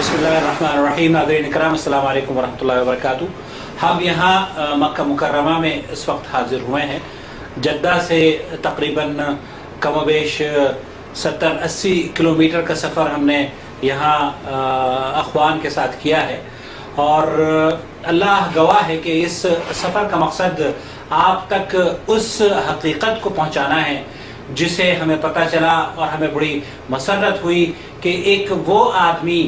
बिस्मिल्लाहिर्रहमानिर्रहीम। नाज़रीन इकराम, अस्सलाम वालेकुम वरहमतुल्लाहि वबरकातुहू। हम यहाँ मक्का मुकर्रमा में इस वक्त हाजिर हुए हैं। जद्दा से तकरीबन कमोबेश 70-80 किलोमीटर का सफ़र हमने यहाँ अख़वान के साथ किया है और अल्लाह गवाह है कि इस सफ़र का मकसद आप तक उस हकीकत को पहुँचाना है जिसे हमें पता चला और हमें बड़ी मसरत हुई कि एक वो आदमी,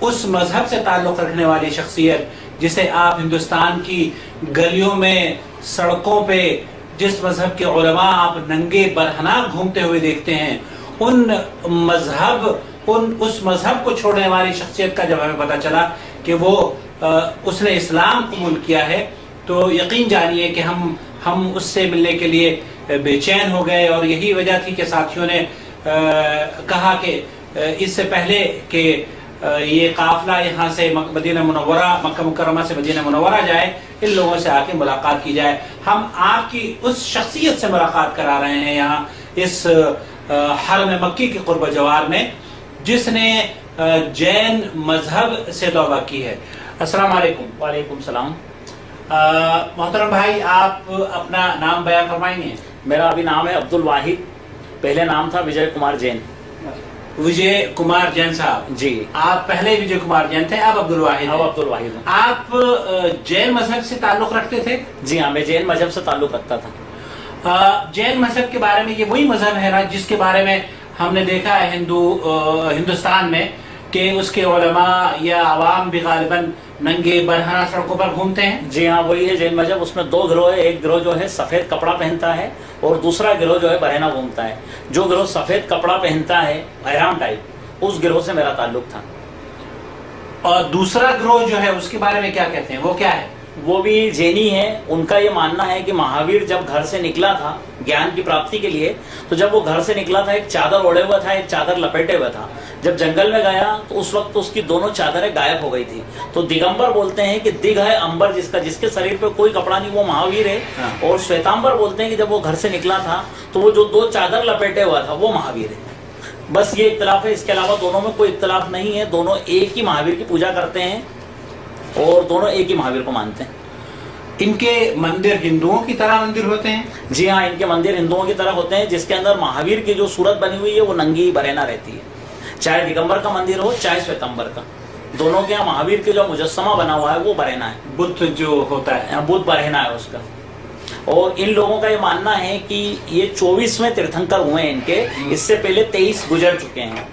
उस मज़हब से ताल्लुक़ रखने वाली शख्सियत जिसे आप हिंदुस्तान की गलियों में, सड़कों पे, जिस मज़हब के उलमा आप नंगे बरहना घूमते हुए देखते हैं, उस मज़हब को छोड़ने वाली शख्सियत का जब हमें पता चला कि वो उसने इस्लाम कबूल किया है, तो यकीन जानिए कि हम उससे मिलने के लिए बेचैन हो गए। और यही वजह थी कि साथियों ने कहा कि इससे पहले कि ये काफिला यहाँ से मदीना मुनव्वरा, मक्का मुकर्रमा से मदीना मुनव्वरा जाए, इन लोगों से आके मुलाकात की जाए। हम आपकी उस शख्सियत से मुलाकात करा रहे हैं यहाँ इस हरम मक्की के कुर्ब जवार में, जिसने जैन मजहब से तौबा की है। अस्सलाम वालेकुम। वालेकुम सलाम। मोहतरम भाई, आप अपना नाम बयान फरमाएंगे? मेरा अभी नाम है अब्दुल वाहिद, पहले नाम था विजय कुमार जैन। विजय कुमार जैन साहब जी। आप पहले विजय कुमार जैन थे, अब अब्दुल वाहिद। अब अब्दुल वाहिद हूँ। आप जैन मजहब से ताल्लुक रखते थे? जी हाँ, मैं जैन मजहब से ताल्लुक रखता था। जैन मजहब के बारे में, ये वही मजहब है ना जिसके बारे में हमने देखा है हिंदुस्तान में कि उसके उलमा या अवाम भी गालिबन नंगे बरहना सड़कों पर घूमते हैं? जी हाँ, वही है जैन मजहब। उसमें दो गिरोह है। एक गिरोह जो है सफेद कपड़ा पहनता है और दूसरा गिरोह जो है बरहना घूमता है। जो गिरोह सफेद कपड़ा पहनता है, एहराम टाइप, उस गिरोह से मेरा ताल्लुक था। और दूसरा गिरोह जो है उसके बारे में क्या कहते हैं, वो क्या है? वो भी जैनी है। उनका ये मानना है कि महावीर जब घर से निकला था ज्ञान की प्राप्ति के लिए, तो जब वो घर से निकला था एक चादर ओढ़े हुआ था, एक चादर लपेटे हुआ था। जब जंगल में गया तो उस वक्त तो उसकी दोनों चादरें गायब हो गई थी। तो दिगंबर बोलते हैं कि दिग है अंबर जिसका, जिसके शरीर पे कोई कपड़ा नहीं, वो महावीर है। हाँ। और श्वेतांबर बोलते हैं कि जब वो घर से निकला था तो वो जो दो चादर लपेटे हुआ था वो महावीर है। बस ये इख्तलाफ है, इसके अलावा दोनों में कोई इख्तलाफ नहीं है। दोनों एक ही महावीर की पूजा करते हैं और दोनों एक ही महावीर को मानते हैं। इनके मंदिर हिंदुओं की तरह मंदिर होते हैं? जी हाँ, इनके मंदिर हिंदुओं की तरह होते हैं, जिसके अंदर महावीर की जो सूरत बनी हुई है वो नंगी बरहना रहती है। चाहे दिगंबर का मंदिर हो चाहे श्वेतांबर का, दोनों के यहाँ महावीर के जो मुजस्समा बना हुआ है वो बरहना है। बुद्ध जो होता है, बुद्ध बरहना है उसका। और इन लोगों का ये मानना है कि ये 24वें तीर्थंकर हुए हैं इनके, इससे पहले 23 गुजर चुके हैं।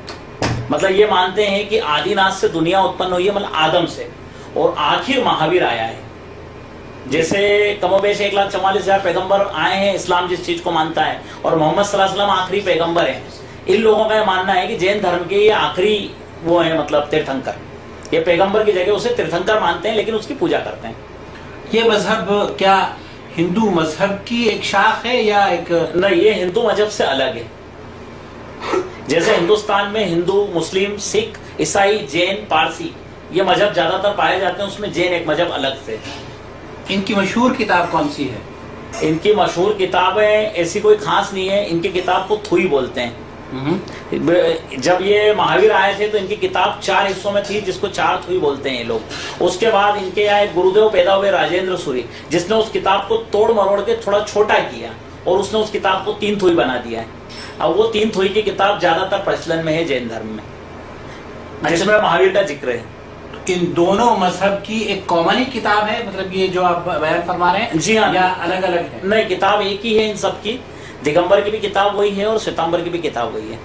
मतलब ये मानते हैं कि आदिनाथ से दुनिया उत्पन्न हुई है, मतलब आदम से, और आखिर महावीर आया है। जैसे कमोबेश 1,44,000 पैगंबर आए हैं, इस्लाम जिस चीज को मानता है, और मोहम्मद सल्लल्लाहु अलैहि वसल्लम आखिरी पैगंबर है। इन लोगों का यह मानना है कि जैन धर्म के ये आखिरी वो है, मतलब तीर्थंकर। ये पैगंबर की जगह उसे तीर्थंकर मानते हैं, लेकिन उसकी पूजा करते हैं। ये मजहब क्या हिंदू मजहब की एक शाख है या एक? नहीं, ये हिंदू मजहब से अलग है। जैसे हिंदुस्तान में हिंदू, मुस्लिम, सिख, ईसाई, जैन, पारसी ये मजहब ज्यादातर पाए जाते हैं, उसमें जैन एक मजहब अलग से। इनकी मशहूर किताब कौन सी है? इनकी मशहूर किताबें ऐसी कोई खास नहीं है। इनकी किताब को थुई बोलते हैं। जब ये महावीर आए थे तो इनकी किताब 4 हिस्सों में थी, जिसको 4 थुई बोलते हैं ये लोग। उसके बाद इनके यहाँ एक गुरुदेव पैदा हुए, राजेंद्र सूरी, जिसने उस किताब को तोड़ मरोड़ के थोड़ा छोटा किया और उसने उस किताब को 3 थुई बना दिया है। अब वो 3 थुई की किताब ज्यादातर प्रचलन में है जैन धर्म में, जिसमें महावीर का जिक्र है। इन दोनों मजहब की एक कॉमन ही किताब है, मतलब ये जो आप बयान फरमा रहे हैं? जी हाँ। या अलग अलग है? नहीं, किताब एक ही है इन सब की। दिगंबर की भी किताब वही है और श्वेतांबर की भी किताब वही है।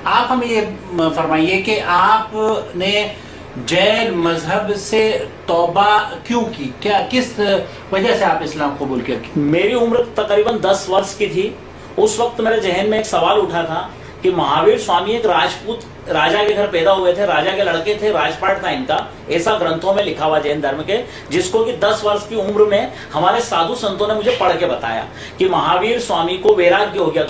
आप हमें ये फरमाइए कि आपने जैन मजहब से तौबा क्यों की? क्या किस वजह से आप इस्लाम कबूल किया? मेरी उम्र तकरीबन 10 वर्ष की थी। उस वक्त मेरे जहन में एक सवाल उठा था कि महावीर स्वामी एक राजपूत राजा के घर पैदा हुए थे, राजा के लड़के थे, राजपाट था इनका, ऐसा ग्रंथों में लिखा हुआ जैन धर्म के, जिसको कि 10 वर्ष की उम्र में हमारे साधु संतों ने मुझे पढ़ के बताया कि महावीर स्वामी को वैराग्य हो गया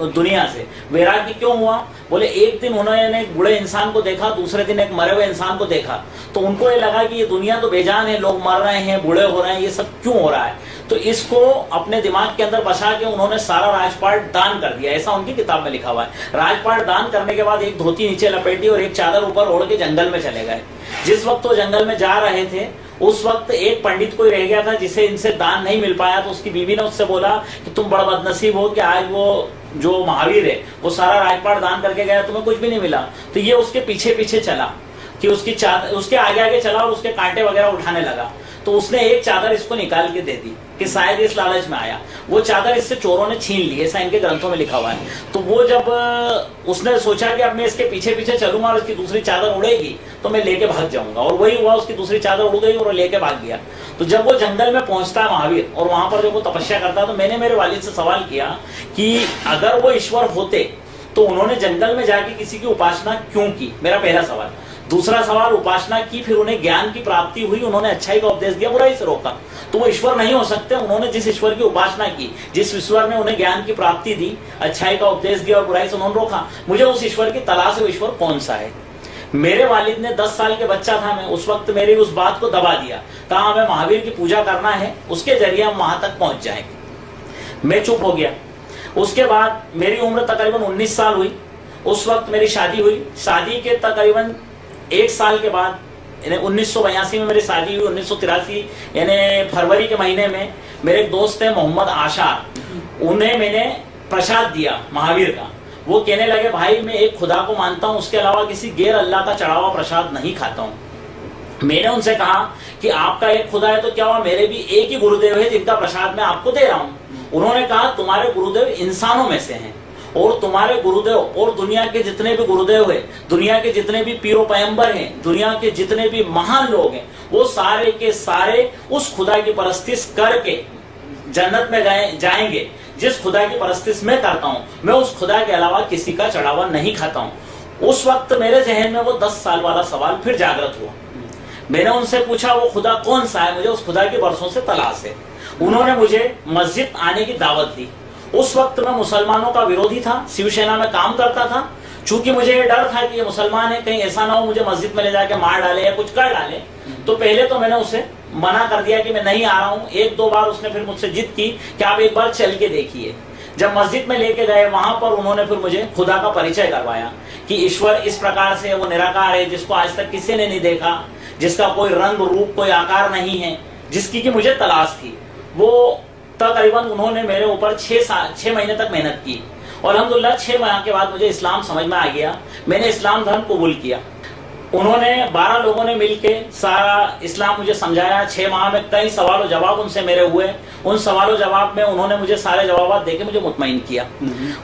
दुनिया से। वैराग्य क्यों हुआ? बोले एक दिन उन्होंने एक बूढ़े इंसान को देखा, दूसरे दिन एक मरे हुए इंसान को देखा, तो उनको ये लगा कि ये दुनिया तो बेजान है, लोग मर रहे हैं, बूढ़े हो रहे हैं, ये सब क्यों हो रहा है? तो इसको अपने दिमाग के अंदर बसा के उन्होंने सारा राजपाट दान कर दिया, ऐसा उनकी किताब में लिखा हुआ है। राजपाट दान करने के बाद एक धोती नीचे नीचे लपेटी और एक चादर ऊपर ओढ़ के जंगल में चले गए। जिस वक्त वो जंगल में जा रहे थे उस वक्त एक पंडित कोई रह गया था जिसे इनसे दान नहीं मिल पाया, तो उसकी बीवी ने उससे बोला कि तुम बड़ा बदनसीब हो कि आज वो जो महावीर है वो सारा राजपाट दान करके गया, तुम्हें कुछ भी नहीं मिला। तो ये उसके पीछे पीछे चला कि उसके आगे आगे चला और उसके कांटे वगैरह उठाने लगा। तो उसने एक चादर इसको निकाल के दे दी कि शायद इस लालच में आया। वो चादर इससे चोरों ने छीन ली, ऐसा इनके ग्रंथों में लिखा हुआ है। तो वो जब उसने सोचा कि अब मैं इसके पीछे पीछे चलूंगा और इसकी दूसरी चादर उड़ेगी तो मैं लेके भाग जाऊंगा, और वही हुआ, उसकी दूसरी चादर उड़ गई और वो लेके भाग गया। तो जब वो जंगल में पहुंचता है महावीर और वहां पर जब वो तपस्या करता है, तो मैंने मेरे वालिद से सवाल किया कि अगर वो ईश्वर होते तो उन्होंने जंगल में जाके किसी की उपासना क्यों की, मेरा पहला सवाल। दूसरा सवाल, उपासना की, फिर उन्हें ज्ञान की प्राप्ति हुई, उन्होंने अच्छाई का उपदेश दिया, बुराई से रोका, तो वो ईश्वर नहीं हो सकते। उन्होंने जिस ईश्वर की उपासना की, जिस ईश्वर ने उन्हें ज्ञान की प्राप्ति दी, अच्छाई का उपदेश दिया और बुराई से उन्होंने रोका, मुझे उस ईश्वर की तलाश है, वो ईश्वर कौन सा है। मेरे वालिद ने 10 साल के बच्चा था मैं, उस वक्त मेरी उस बात को दबा दिया, कहा हमें महावीर की पूजा करना है, उसके जरिए हम वहां तक पहुंच जाएंगे। मैं चुप हो गया। उसके बाद मेरी उम्र तकरीबन 19 साल हुई। उस वक्त मेरी शादी हुई। शादी के तकरीबन 1 साल के बाद, यानी 1982 में मेरी शादी हुई। 1983 यानी फरवरी के महीने में मेरे एक दोस्त है मोहम्मद आशार, उन्हें मैंने प्रसाद दिया महावीर का। वो कहने लगे भाई मैं एक खुदा को मानता हूं, उसके अलावा किसी गैर अल्लाह का चढ़ा हुआ प्रसाद नहीं खाता हूं। मैंने उनसे कहा कि आपका एक खुदा है तो क्या हुआ, मेरे भी एक ही गुरुदेव है जिनका प्रसाद मैं आपको दे रहा हूं। उन्होंने कहा तुम्हारे गुरुदेव इंसानों में से हैं और तुम्हारे गुरुदेव और दुनिया के जितने भी गुरुदेव हैं, दुनिया के जितने भी पीरो पैगंबर हैं, दुनिया के जितने भी महान लोग हैं, वो सारे के सारे उस खुदा की परस्तिश करके जन्नत में जाएंगे जिस खुदा की परस्तिश मैं करता हूं। मैं उस खुदा के अलावा किसी का चढ़ावा नहीं खाता हूं। उस वक्त मेरे जहन में वो 10 साल वाला सवाल फिर जागृत हुआ। मैंने उनसे पूछा वो खुदा कौन सा है, मुझे उस खुदा की बरसों से तलाश है। उन्होंने मुझे मस्जिद आने की दावत दी। उस वक्त मैं मुसलमानों का विरोधी था, शिवसेना में काम करता था। चूंकि मुझे ये डर था कि ये मुसलमान है, कहीं ऐसा ना हो मुझे मस्जिद में ले जाके मार डाले या कुछ कर डाले, तो पहले तो मैंने उसे मना कर दिया कि मैं नहीं आ रहा हूं। 1-2 बार उसने फिर मुझसे जिद की कि आप एक बार चल के देखिए। जब मस्जिद में लेके गए वहां पर उन्होंने फिर मुझे खुदा का परिचय करवाया कि ईश्वर इस प्रकार से वो निराकार है, जिसको आज तक किसी ने नहीं देखा, जिसका कोई रंग रूप कोई आकार नहीं है, जिसकी कि मुझे तलाश थी। वो तकरीबन उन्होंने मेरे ऊपर 6 महीने तक मेहनत की और अल्हम्दुलिल्लाह 6 माह के बाद मुझे इस्लाम समझ में आ गया। मैंने इस्लाम धर्म कबूल किया। उन्होंने 12 लोगों ने मिलके सारा इस्लाम मुझे समझाया। 6 माह में कई सवाल जवाब उनसे मेरे हुए। उन सवाल जवाब में उन्होंने मुझे सारे जवाब देके मुझे मुतमईन किया।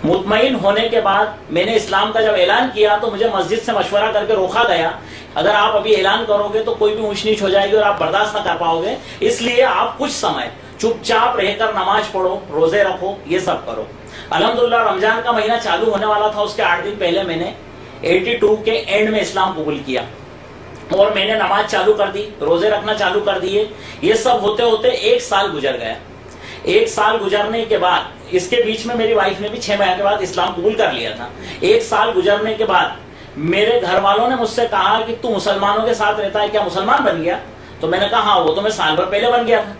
मुतमईन होने के बाद मैंने इस्लाम का जब ऐलान किया तो मुझे मस्जिद से मशवरा करके रोका गया, अगर आप अभी ऐलान करोगे तो कोई भी ऊंच नीच हो जाएगी और आप बर्दाश्त न कर पाओगे, इसलिए आप कुछ समय चुपचाप रहकर नमाज पढ़ो, रोजे रखो, ये सब करो। अल्हम्दुलिल्लाह रमजान का महीना चालू होने वाला था, उसके 8 दिन पहले मैंने 82 के एंड में इस्लाम कबूल किया और मैंने नमाज चालू कर दी, रोजे रखना चालू कर दिए। ये सब होते होते 1 साल गुजर गया। 1 साल गुजरने के बाद, इसके बीच में मेरी वाइफ ने भी 6 महीने के बाद इस्लाम कबूल कर लिया था। 1 साल गुजरने के बाद मेरे घर वालों ने मुझसे कहा कि तू मुसलमानों के साथ रहता है, क्या मुसलमान बन गया? तो मैंने कहा हाँ, वो तो मैं साल भर पहले बन गया था।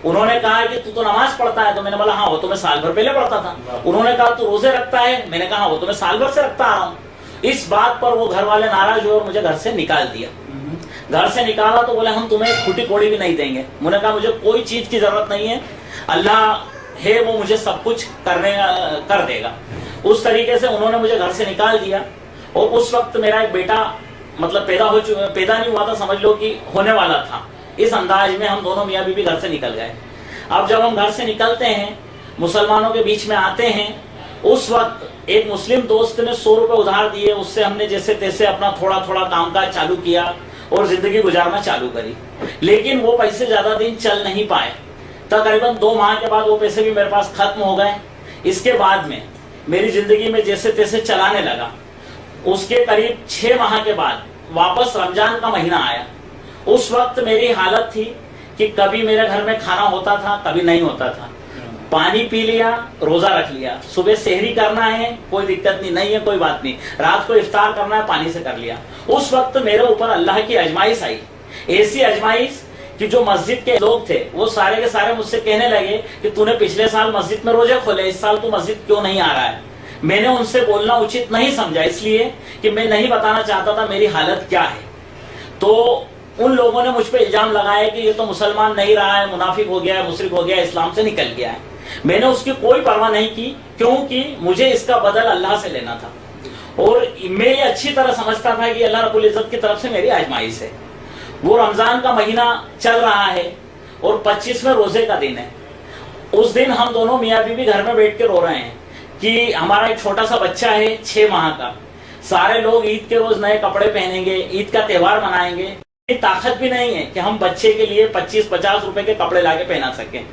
उन्होंने कहा कि तू तो नमाज पढ़ता है, तो मैंने बोला हाँ, वो तो मैं साल भर पहले पढ़ता था। उन्होंने कहा तू रोजे रखता है, मैंने कहा वो तो मैं साल भर से रखता आ रहा हूँ। इस बात पर वो घर वाले नाराज हुए और मुझे घर से निकाल दिया। घर से निकाला तो बोले हम तुम्हें फूटी कोड़ी भी नहीं देंगे। मैंने कहा मुझे कोई चीज की जरूरत नहीं है, अल्लाह है वो मुझे सब कुछ कर देगा। उस तरीके से उन्होंने मुझे घर से निकाल दिया। और उस वक्त मेरा एक बेटा मतलब पैदा नहीं हुआ था, समझ लो कि होने वाला था। इस अंदाज में हम दोनों मियाँ बीवी घर से निकल गए। अब जब हम घर से निकलते हैं, मुसलमानों के बीच में आते हैं, उस वक्त एक मुस्लिम दोस्त ने 100 रुपए उधार दिए। उससे हमने जैसे तैसे अपना थोड़ा थोड़ा कामकाज चालू किया और जिंदगी गुजारना चालू करी। लेकिन वो पैसे ज्यादा दिन चल नहीं पाए। तकरीबन 2 माह के बाद वो पैसे भी मेरे पास खत्म हो गए। इसके बाद में मेरी जिंदगी में जैसे तैसे चलाने लगा। उसके करीब 6 माह के बाद वापस रमजान का महीना आया। उस वक्त मेरी हालत थी कि कभी मेरे घर में खाना होता था, कभी नहीं होता था। पानी पी लिया, रोजा रख लिया, सुबह सेहरी करना है कोई दिक्कत नहीं है, कोई बात नहीं, रात को इफ्तार करना है पानी से कर लिया। उस वक्त मेरे ऊपर अल्लाह की आजमाइश आई, ऐसी आजमाइश कि जो मस्जिद के लोग थे वो सारे के सारे मुझसे कहने लगे कि तूने पिछले साल मस्जिद में रोजे खोले, इस साल तू मस्जिद क्यों नहीं आ रहा है? मैंने उनसे बोलना उचित नहीं समझा, इसलिए कि मैं नहीं बताना चाहता था मेरी हालत क्या है। तो उन लोगों ने मुझ पे इल्जाम लगाया कि ये तो मुसलमान नहीं रहा है, मुनाफिक हो गया है, मुशरिक हो गया है, इस्लाम से निकल गया है। मैंने उसकी कोई परवाह नहीं की, क्योंकि मुझे इसका बदल अल्लाह से लेना था और मैं ये अच्छी तरह समझता था कि अल्लाह रब्बुल इज्जत की तरफ से मेरी आजमाइश है। वो रमजान का महीना चल रहा है और 25वें रोजे का दिन है। उस दिन हम दोनों मियाँ बीवी घर में बैठ के रो रहे हैं कि हमारा एक छोटा सा बच्चा है 6 माह का, सारे लोग ईद के रोज नए कपड़े पहनेंगे, ईद का त्योहार मनाएंगे। ताकत भी नहीं है कि हम बच्चे के लिए 25-50 रुपए के कपड़े लाके पहना सकें।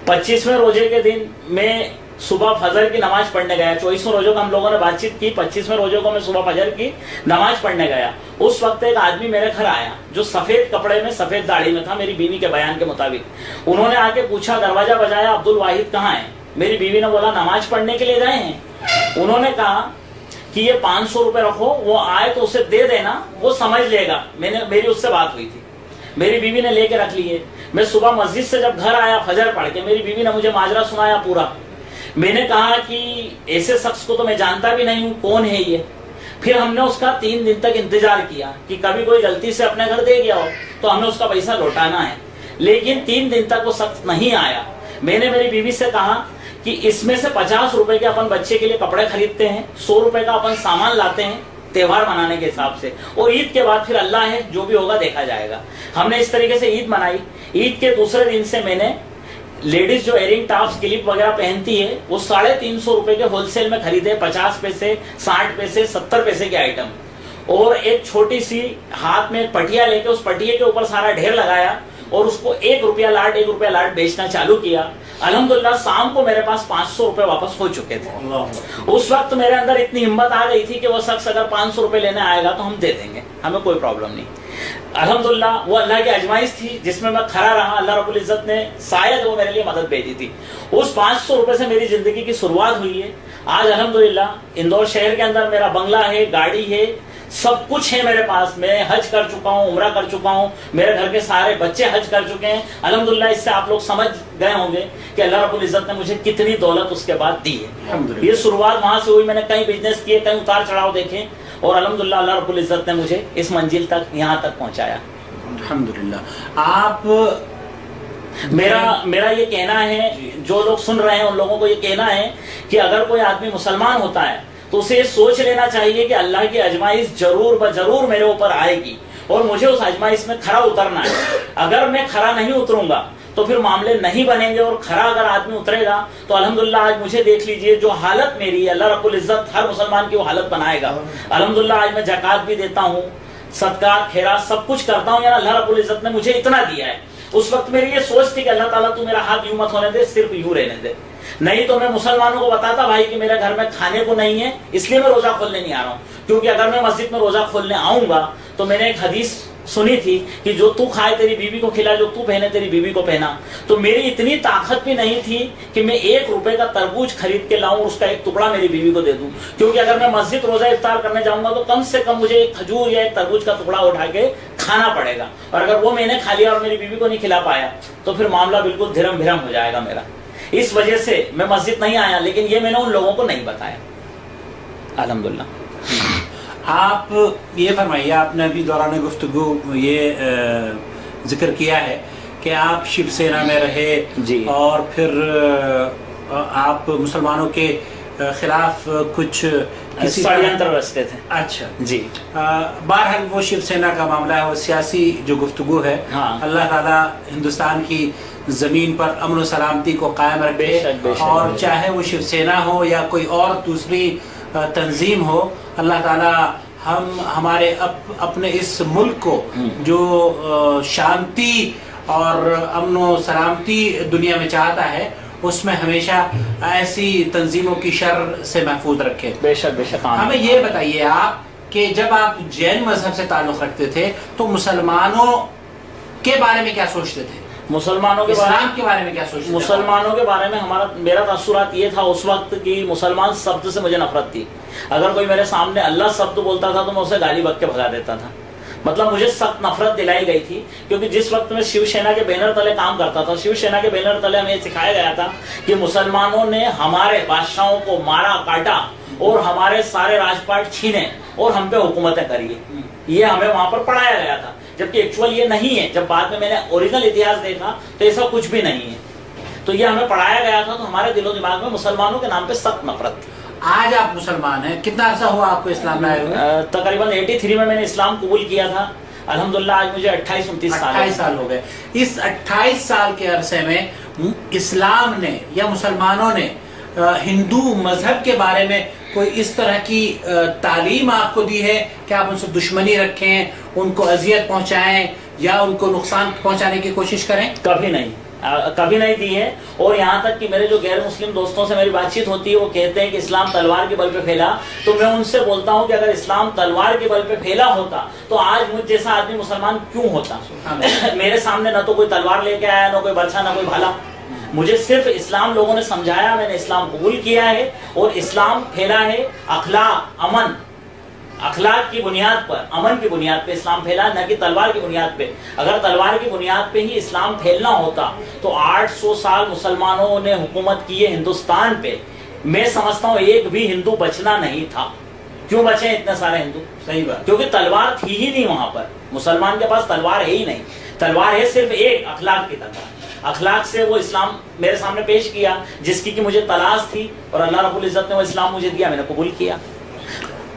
25वें रोजे के दिन मैं सुबह फजर की नमाज पढ़ने गया। 24वें रोजों का हम लोगों ने बातचीत की, 25वें रोजों को मैं सुबह फजर की नमाज पढ़ने गया। उस वक्त एक आदमी मेरे घर आया जो सफेद कपड़े में सफेद दाढ़ी में था, मेरी बीवी के बयान के मुताबिक। उन्होंने आके पूछा, दरवाजा बजाया, अब्दुल वाहिद कहाँ है? मेरी बीवी ने बोला नमाज पढ़ने के लिए गए हैं। उन्होंने कहा कि ये 500 रुपए रखो, वो आए तो उसे दे देना, वो समझ लेगा। मेरी उससे बात हुई थी, मेरी बीवी ने लेके रख लिए। मैं सुबह मस्जिद से जब घर आया फजर पढ़ के, मेरी बीवी ने मुझे माजरा सुनाया पूरा। मैंने कहा कि ऐसे शख्स को तो मैं जानता भी नहीं हूँ, कौन है ये? फिर हमने उसका 3 दिन तक इंतजार किया कि कभी कोई गलती से अपने घर दे गया हो तो हमें उसका पैसा लौटाना है, लेकिन 3 दिन तक वो शख्स नहीं आया। मैंने मेरी बीवी से कहा कि इसमें से 50 रुपए के अपन बच्चे के लिए कपड़े खरीदते हैं, 100 रुपए का अपन सामान लाते हैं त्योहार मनाने के हिसाब से, और ईद के बाद फिर अल्लाह है, जो भी होगा देखा जाएगा। हमने इस तरीके से ईद मनाई। ईद के दूसरे दिन से मैंने लेडीज जो एयरिंग टॉप्स क्लिप वगैरह पहनती है वो 350 रुपए के होलसेल में खरीदे, 50 पैसे, 60 पैसे, 70 पैसे के आइटम, और एक छोटी सी हाथ में पटिया लेके उस पटिये के ऊपर सारा ढेर लगाया और उसको 1 रुपया लाट बेचना चालू किया। अल्हम्दुलिल्लाह शाम को मेरे पास 500 रुपए वापस हो चुके थे। उस वक्त मेरे अंदर इतनी हिम्मत आ गई थी कि वो शख्स अगर 500 रुपए लेने आएगा तो हम दे देंगे, हमें कोई प्रॉब्लम नहीं। अल्हम्दुलिल्लाह वो अल्लाह की आजमाइश थी जिसमें मैं खड़ा रहा। अल्लाह रब्बुल इज्जत ने शायद वो मेरे लिए मदद भेजी थी। उस 500 रुपए से मेरी जिंदगी की शुरुआत हुई है। आज अल्हम्दुलिल्लाह इंदौर शहर के अंदर मेरा बंगला है, गाड़ी है, सब कुछ है मेरे पास। मैं हज कर चुका हूँ, उम्रा कर चुका हूँ, मेरे घर के सारे बच्चे हज कर चुके हैं अल्हम्दुलिल्लाह। इससे आप लोग समझ गए होंगे कि अल्लाह रब्बुल इज्जत ने मुझे कितनी दौलत उसके बाद दी है। ये शुरुआत वहां से हुई। मैंने कई बिजनेस किए, कई उतार चढ़ाव देखे, और अल्हम्दुलिल्लाह अल्लाह रब्बुल इज्जत ने मुझे इस मंजिल तक, यहाँ तक पहुंचाया अल्हम्दुलिल्लाह। आप मेरा ये कहना है, जो लोग सुन रहे हैं उन लोगों को ये कहना है कि अगर कोई आदमी मुसलमान होता है तो उसे सोच लेना चाहिए कि अल्लाह की आजमाइश जरूर ब जरूर मेरे ऊपर आएगी और मुझे उस आजमाइश में खरा उतरना है। अगर मैं खरा नहीं उतरूंगा तो फिर मामले नहीं बनेंगे, और खरा अगर आदमी उतरेगा तो अल्हम्दुलिल्लाह आज मुझे देख लीजिए जो हालत मेरी है, अल्लाह रब्बुल इज्जत हर मुसलमान की वो हालत बनाएगा। अल्हम्दुलिल्लाह आज मैं ज़कात भी देता हूँ, सदका खैरात सब कुछ करता हूँ, यानी अल्लाह रब्बुल इज्जत ने मुझे इतना दिया है। उस वक्त मेरी ये सोच थी कि अल्लाह ताला तू मेरा हाथ यूं मत होने दे, सिर्फ यूं रहने दे, नहीं तो मैं मुसलमानों को बताता भाई कि मेरे घर में खाने को नहीं है, इसलिए मैं रोजा खोलने नहीं आ रहा हूँ। क्योंकि अगर मैं मस्जिद में रोजा खोलने आऊंगा तो मैंने एक हदीस सुनी थी कि जो तू खाए तेरी बीवी को खिला, जो तू पहने तेरी बीवी को पहना। तो मेरी इतनी ताकत भी नहीं थी कि मैं 1 रुपए का तरबूज खरीद के लाऊं, उसका एक टुकड़ा मेरी बीवी को दे दूं। क्योंकि अगर मैं मस्जिद रोजा इफ्तार करने जाऊंगा तो कम से कम मुझे एक खजूर या एक तरबूज का टुकड़ा उठा के खाना पड़ेगा, और अगर वो मैंने खा लिया और मेरी बीवी को नहीं खिला पाया तो फिर मामला बिल्कुल धिरम भिरम हो जाएगा मेरा। इस वजह से मैं मस्जिद नहीं आया, लेकिन ये मैंने उन लोगों को नहीं बताया। अल्हम्दुलिल्लाह। आप ये फरमाइए, आपने अभी दौरान गुफ्तगू ये जिक्र किया है कि आप शिवसेना में रहे जी, और फिर आप मुसलमानों के खिलाफ कुछ किसी षड्यंत्र रचते थे। अच्छा जी, बहरहाल वो शिवसेना का मामला है, वो सियासी जो गुफ्तगू है। हाँ। अल्लाह ताला हिंदुस्तान की जमीन पर अमन सलामती को कायम रखे, बेशक, और चाहे वो शिवसेना हो या कोई और दूसरी तंजीम हो, अल्लाह ताला हमारे अपने इस मुल्क को जो शांति और अमन सलामती दुनिया में चाहता है उसमें हमेशा ऐसी तंजीमों की शर से महफूज रखे। बेशक बेशक। हमें ये बताइए आप कि जब आप जैन मजहब से ताल्लुक रखते थे तो मुसलमानों के बारे में क्या सोचते थे? मुसलमानों के इस्लाम के बारे में क्या सोचते थे? मुसलमानों के बारे में मेरा तसुरात ये था उस वक्त कि मुसलमान शब्द से मुझे नफरत थी। अगर कोई मेरे सामने अल्लाह शब्द बोलता था तो मैं उसे गाली बक के भगा देता था। मतलब मुझे सख्त नफरत दिलाई गई थी, क्योंकि जिस वक्त मैं शिवसेना के बैनर तले काम करता था, शिवसेना के बैनर तले हमें सिखाया गया था कि मुसलमानों ने हमारे बादशाहों को मारा काटा और हमारे सारे राजपाट छीने और हम पे हुकूमतें करी, ये हमें वहां पर पढ़ाया गया था, जबकि एक्चुअल ये नहीं है। जब बाद में मैंने ओरिजिनल इतिहास देखा तो ऐसा कुछ भी नहीं है। तो ये हमें पढ़ाया गया था, तो हमारे दिलो दिमाग में मुसलमानों के नाम पे सख्त नफरत थी। आज आप मुसलमान हैं, कितना अर्सा हुआ आपको इस्लाम लाए हुए? तकरीबन 83 में मैंने इस्लाम कबूल किया था। अल्हम्दुलिल्लाह आज मुझे 28-29 साल हो गए। इस 28 साल के अरसे में इस्लाम ने या मुसलमानों ने हिंदू मजहब के बारे में कोई इस तरह की तालीम आपको दी है कि आप उनसे दुश्मनी रखें, उनको अजियत पहुंचाएं या उनको नुकसान पहुंचाने की कोशिश करें? कभी नहीं, कभी नहीं दी है। और यहाँ तक कि मेरे जो गैर मुस्लिम दोस्तों से मेरी बातचीत होती है, वो कहते हैं कि इस्लाम तलवार के बल पे फैला, तो मैं उनसे बोलता हूँ कि अगर इस्लाम तलवार के बल पे फैला होता तो आज मुझ जैसा आदमी मुसलमान क्यों होता? मेरे सामने ना तो कोई तलवार लेके आया, ना कोई बच्चा, ना कोई भाला। मुझे सिर्फ इस्लाम लोगों ने समझाया, मैंने इस्लाम कबूल किया है और इस्लाम फैला है अखलाक, अमन, अखलाक की बुनियाद पर, अमन की बुनियाद पे इस्लाम फैला, न कि तलवार की बुनियाद पे। अगर तलवार की बुनियाद पे ही इस्लाम फैलना होता तो 800 साल मुसलमानों ने हुकूमत की है हिंदुस्तान पे। मैं समझता हूँ एक भी हिंदू बचना नहीं था। क्यों बचे इतने सारे हिंदू? सही बात, क्योंकि तलवार थी ही नहीं वहां पर। मुसलमान के पास तलवार है ही नहीं। तलवार है सिर्फ एक, अखलाक की तलवार। अखलाक से वो इस्लाम मेरे सामने पेश किया जिसकी कि मुझे तलाश थी, और अल्लाह रब्बुल इज्जत ने वो इस्लाम मुझे दिया, मैंने कबूल किया।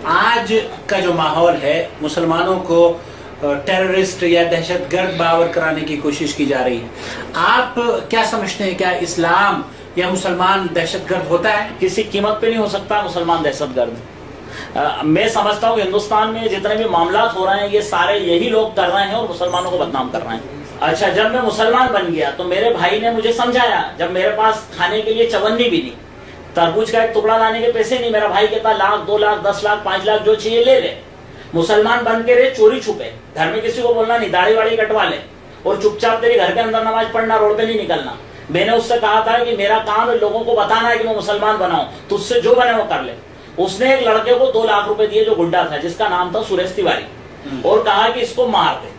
आज का जो माहौल है, मुसलमानों को टेररिस्ट या दहशतगर्द बावर कराने की कोशिश की जा रही है। आप क्या समझते हैं, क्या इस्लाम या मुसलमान दहशतगर्द होता है? किसी कीमत पे नहीं हो सकता मुसलमान दहशतगर्द। मैं समझता हूँ हिंदुस्तान में जितने भी मामला हो रहे हैं ये सारे यही लोग कर रहे हैं और मुसलमानों को बदनाम कर रहे हैं। अच्छा, जब मैं मुसलमान बन गया तो मेरे भाई ने मुझे समझाया, जब मेरे पास खाने के लिए चवन्नी भी नहीं, तरबूज का एक टुकड़ा लाने के पैसे नहीं, मेरा भाई कहता 1 लाख 2 लाख 10 लाख 5 लाख जो चाहिए ले ले। मुसलमान बन के रे चोरी छुपे, घर में किसी को बोलना नहीं, दाढ़ी वाड़ी कटवा ले और चुपचाप तेरे घर के अंदर नमाज पढ़ना, रोड पे नहीं निकलना। मैंने उससे कहा था कि मेरा काम है लोगों को बताना है कि मैं मुसलमान बनाऊं, तुझसे जो बने वो कर ले। उसने एक लड़के को 2 लाख रुपए दिए जो गुड्डा था, जिसका नाम था सुरेश तिवारी, और कहा कि इसको मार दे।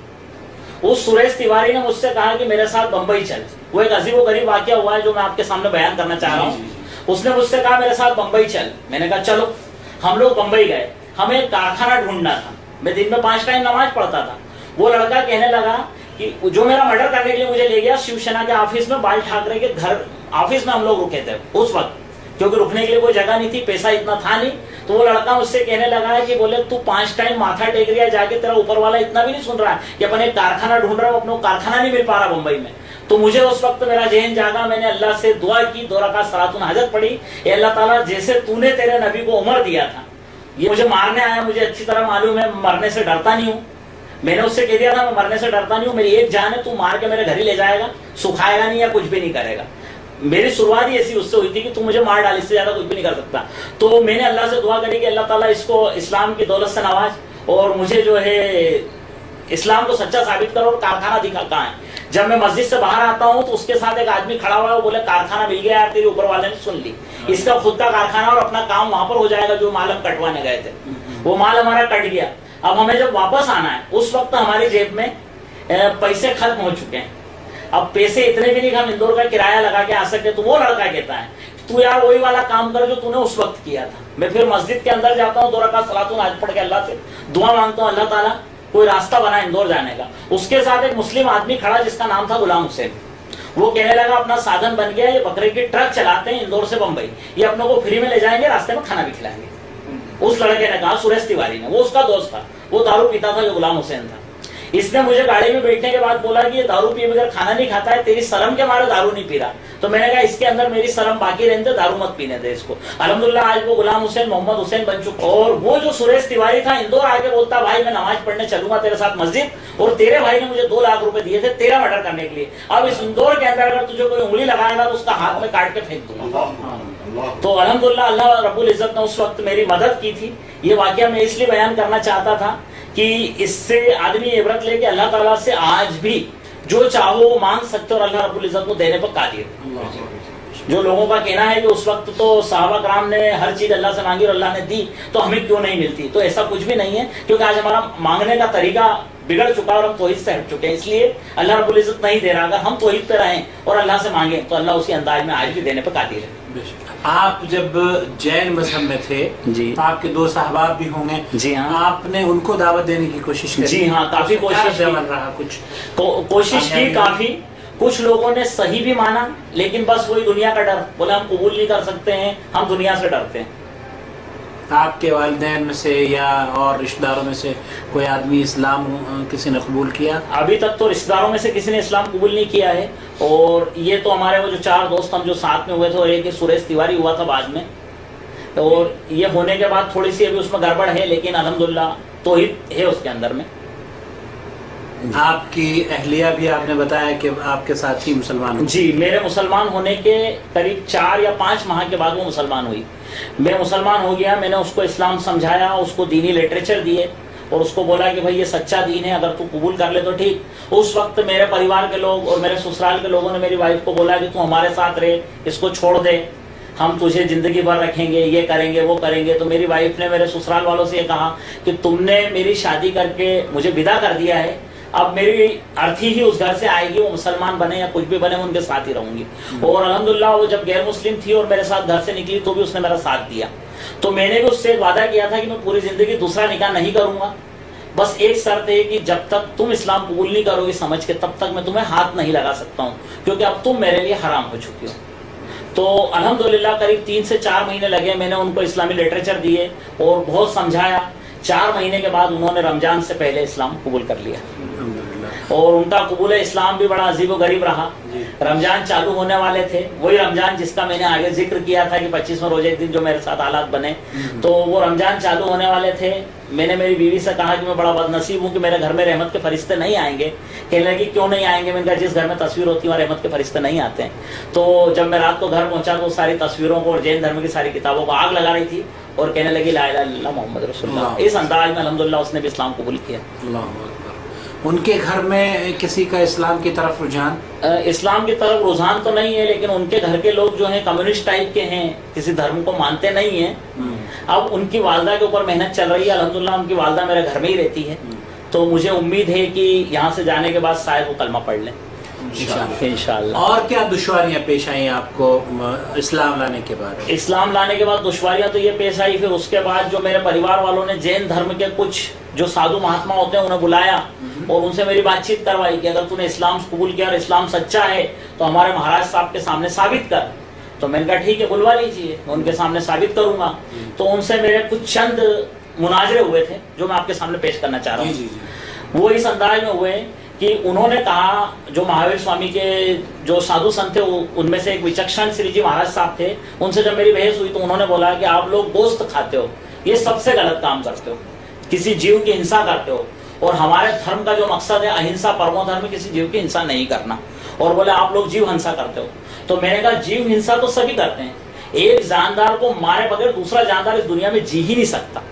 उस सुरेश तिवारी ने मुझसे कहा कि मेरे साथ बंबई चल। वो एक अजीब व गरीब वाकया हुआ है जो मैं आपके सामने बयान करना चाह रहा हूँ। उसने मुझसे कहा मेरे साथ बंबई चल। मैंने कहा चलो। हम लोग बंबई गए, हमें एक कारखाना ढूंढना था। मैं दिन में 5 टाइम नमाज पढ़ता था। वो लड़का कहने लगा कि जो मेरा मर्डर करने के लिए मुझे ले गया, शिवसेना के ऑफिस में, बाल ठाकरे के घर ऑफिस में हम लोग रुके थे उस वक्त, क्योंकि रुकने के लिए कोई जगह नहीं थी, पैसा इतना था नहीं। तो वो लड़का मुझसे कहने लगा है कि बोले तू 5 टाइम माथा टेक दिया जाके, तेरा ऊपर वाला इतना भी नहीं सुन रहा है कि अपन एक कारखाना ढूंढ रहा हूँ, अपना कारखाना नहीं मिल पा रहा मुंबई में। तो मुझे उस वक्त मेरा जहन जागा, मैंने अल्लाह से दुआ की, 2 रकात सलातुल हाजत पढ़ी, अल्लाह ताला जैसे तूने तेरे नबी को उम्र दिया था, ये मुझे मारने आया, मुझे अच्छी तरह मालूम है, मरने से डरता नहीं हूँ। मैंने उससे कह दिया था मैं मरने से डरता नहीं हूँ, मेरी एक जान है, तू मार के मेरे घर ही ले जाएगा, सुखाएगा नहीं या कुछ भी नहीं करेगा। मेरी शुरुआत ही ऐसी उससे हुई थी कि तू मुझे मार डाल, इससे ज्यादा कुछ भी नहीं कर सकता। तो मैंने अल्लाह से दुआ करी कि अल्लाह ताला इसको इस्लाम की दौलत से नवाज और मुझे जो है इस्लाम को सच्चा साबित करो और कारखाना दिखा कहाँ है। जब मैं मस्जिद से बाहर आता हूँ तो उसके साथ एक आदमी खड़ा हुआ है, वो बोले कारखाना मिल गया यार, तेरे ऊपर वाले ने सुन ली, इसका खुद का कारखाना और अपना काम वहां पर हो जाएगा। जो माल हम कटवाने गए थे वो माल हमारा कट गया। अब हमें जब वापस आना है उस वक्त हमारी जेब में पैसे खत्म हो चुके हैं। अब पैसे इतने भी नहीं कि हम इंदौर का किराया लगा के आ सके। तो वो लड़का कहता है तू यार वही वाला काम कर जो तूने उस वक्त किया था। मैं फिर मस्जिद के अंदर जाता हूँ, 2 रकात सलातुल हाजत पढ़ के अल्लाह से दुआ मांगता हूँ, अल्लाह ताला कोई रास्ता बना इंदौर जाने का। उसके साथ एक मुस्लिम आदमी खड़ा जिसका नाम था गुलाम हुसैन। वो कहने लगा अपना साधन बन गया, ये बकरे की ट्रक चलाते हैं इंदौर से बंबई, ये अपनों को फ्री में ले जाएंगे, रास्ते में खाना भी खिलाएंगे। उस लड़के ने कहा, सुरेश तिवारी ने, वो उसका दोस्त था, वो दारू पीता था जो गुलाम हुसैन था। इसने मुझे गाड़ी में बैठने के बाद बोला कि ये दारू पिए बगैर खाना नहीं खाता है, तेरी शर्म के मारे दारू नहीं पी रहा। तो मैंने कहा इसके अंदर मेरी शर्म बाकी रहने दे, दारू मत पीने दे इसको। अल्हम्दुलिल्लाह आज वो गुलाम हुसैन मोहम्मद हुसैन बन चुका। और वो जो सुरेश तिवारी था इंदौर आके बोलता भाई मैं नमाज पढ़ने चलूंगा तेरे साथ मस्जिद, और तेरे भाई ने मुझे 2 लाख रुपए दिए थे तेरा मर्डर करने के लिए। अब इस इंदौर के अंदर अगर तुझे कोई उंगली लगाएगा तो उसका हाथ में काट के फेंक दूंगा। तो अल्हम्दुलिल्लाह अल्लाह रब्बुल इज्जत ने उस वक्त मेरी मदद की थी। ये वाकया मैं इसलिए बयान करना चाहता था कि इससे आदमी इबरत लेके अल्लाह ताला से आज भी जो चाहो वो मांग सकते और अल्लाह रब्बुल इज्जत को देने पर कादिर। जो लोगों का कहना है कि उस वक्त तो सहाबा कराम ने हर चीज अल्लाह से मांगी और अल्लाह ने दी, तो हमें क्यों नहीं मिलती, तो ऐसा कुछ भी नहीं है, क्योंकि आज हमारा मांगने का तरीका बिगड़ चुका और हम तौहीद से हट चुके हैं, इसलिए अल्लाह रब्बुल इज्जत नहीं दे रहा। अगर हम तौहीद पे रहें और अल्लाह से मांगे तो अल्लाह उसी अंदाज में आज भी देने पर कादिर है। आप जब जैन मजहब में थे जी, तो आपके दो साहबाब भी होंगे। जी हाँ, आपने उनको दावत देने की कोशिश की? जी हाँ, काफी कोशिश रहा, कुछ कोशिश की काफी। कुछ लोगों ने सही भी माना, लेकिन बस वही दुनिया का डर, बोले हम कबूल नहीं कर सकते हैं, हम दुनिया से डरते हैं। आपके वालिदैन में से या और रिश्तेदारों में से कोई आदमी इस्लाम किसी ने कबूल किया? अभी तक तो रिश्तेदारों में से किसी ने इस्लाम कबूल नहीं किया है। और ये तो हमारे वो जो 4 दोस्त हम जो साथ में हुए थे, और एक सुरेश तिवारी हुआ था बाद में, और ये होने के बाद थोड़ी सी अभी उसमें गड़बड़ है, लेकिन अल्हम्दुलिल्लाह तौहीद है उसके अंदर में। आपकी अहलिया भी आपने बताया कि आपके साथ ही मुसलमान हुई? जी, मेरे मुसलमान होने के करीब 4 या 5 माह के बाद वो मुसलमान हुई। मैं मुसलमान हो गया, मैंने उसको इस्लाम समझाया, उसको दीनी लिटरेचर दिए और उसको बोला कि भाई ये सच्चा दीन है, अगर तू कबूल कर ले तो ठीक। उस वक्त मेरे परिवार के लोग और मेरे ससुराल के लोगों ने मेरी वाइफ को बोला कि तू हमारे साथ रहे, इसको छोड़ दे, हम तुझे जिंदगी भर रखेंगे, ये करेंगे वो करेंगे। तो मेरी वाइफ ने मेरे ससुराल वालों से ये कहा कि तुमने मेरी शादी करके मुझे विदा कर दिया है, अब मेरी अर्थी ही उस घर से आएगी, वो मुसलमान बने या कुछ भी बने, मैं उनके साथ ही रहूंगी। और अल्हम्दुलिल्लाह वो जब गैर मुस्लिम थी और मेरे साथ घर से निकली तो भी उसने मेरा साथ दिया। तो मैंने भी उससे वादा किया था कि मैं पूरी जिंदगी दूसरा निकाह नहीं करूंगा, बस एक शर्त है कि जब तक तुम इस्लाम कबूल नहीं करोगे समझ के, तब तक मैं तुम्हें हाथ नहीं लगा सकता हूँ, क्योंकि अब तुम मेरे लिए हराम हो चुकी हो। तो अल्हम्दुलिल्लाह करीब 3 से 4 महीने लगे, मैंने उनको इस्लामी लिटरेचर दिए और बहुत समझाया। 4 महीने के बाद उन्होंने रमजान से पहले इस्लाम कबूल कर लिया और उनका कबूल इस्लाम भी बड़ा अजीब व गरीब रहा। रमजान चालू होने वाले थे, वही रमजान जिसका मैंने आगे जिक्र किया था कि 25वें रोजे एक दिन जो मेरे साथ हालात बने, तो वो रमजान चालू होने वाले थे। मैंने मेरी बीवी से कहा कि मैं बड़ा बदनसीब हूँ कि मेरे घर में रहमत के फरिश्ते नहीं आएंगे। कहने लगी क्यों नहीं आएंगे? मैंने कहा जिस घर में तस्वीर होती है वहाँ रहमत के फरिश्ते नहीं आते हैं। तो जब मैं रात को घर पहुंचा तो सारी तस्वीरों को और जैन धर्म की सारी किताबों को आग लगा रही थी और कहने लगी ला इलाहा इल्लल्लाह मोहम्मद रसूलुल्लाह। इस अंदाज में अल्हम्दुलिल्लाह उसने भी इस्लाम कबूल किया। उनके घर में किसी का इस्लाम की तरफ रुझान? इस्लाम की तरफ रुझान तो नहीं है, लेकिन उनके घर के लोग जो हैं कम्युनिस्ट टाइप के हैं, किसी धर्म को मानते नहीं हैं। अब उनकी वालदा के ऊपर मेहनत चल रही है, अल्हम्दुलिल्लाह उनकी वालदा मेरे घर में ही रहती है, तो मुझे उम्मीद है कि यहाँ से जाने के बाद शायद वो कलमा पढ़ लें इंशाअल्लाह। और क्या दुश्वारियां पेश आई आपको इस्लाम लाने के बाद? इस्लाम लाने के बाद दुश्वारियां तो ये पेश आई, फिर उसके बाद जो मेरे परिवार वालों ने जैन धर्म के कुछ जो साधु महात्मा होते हैं उन्हें बुलाया और उनसे मेरी बातचीत करवाई कि अगर तूने इस्लाम कबूल किया और इस्लाम सच्चा है तो हमारे महाराज साहब के सामने साबित कर। तो मैंने कहा ठीक है बुलवा लीजिए, मैं उनके सामने साबित करूंगा। तो उनसे मेरे कुछ चंद मुनाजरे हुए थे जो मैं आपके सामने पेश करना चाह रहा हूँ। वो इस अंदाज में हुए कि उन्होंने कहा, जो महावीर स्वामी के जो साधु संत थे उनमें से एक विचक्षण श्री जी महाराज साहब थे, उनसे जब मेरी बहस हुई तो उन्होंने बोला कि आप लोग गोश्त खाते हो, ये सबसे गलत काम करते हो, किसी जीव की हिंसा करते हो, और हमारे धर्म का जो मकसद है अहिंसा परमो धर्म, किसी जीव की हिंसा नहीं करना, और बोले आप लोग जीव हिंसा करते हो। तो मैंने कहा जीव हिंसा तो सभी करते हैं, एक जानदार को मारे बगैर दूसरा जानदार इस दुनिया में जी ही नहीं सकता।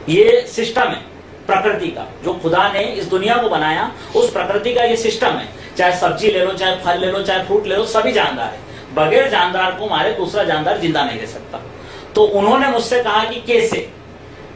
ये सिस्टम है प्रकृति का, जो खुदा ने इस दुनिया को बनाया उस प्रकृति का ये सिस्टम है। चाहे सब्जी ले लो, चाहे फल ले लो, चाहे फ्रूट ले लो, सभी जानदार है। बगैर जानदार को मारे दूसरा जानदार जिंदा नहीं रह सकता। तो उन्होंने मुझसे कहा कि कैसे?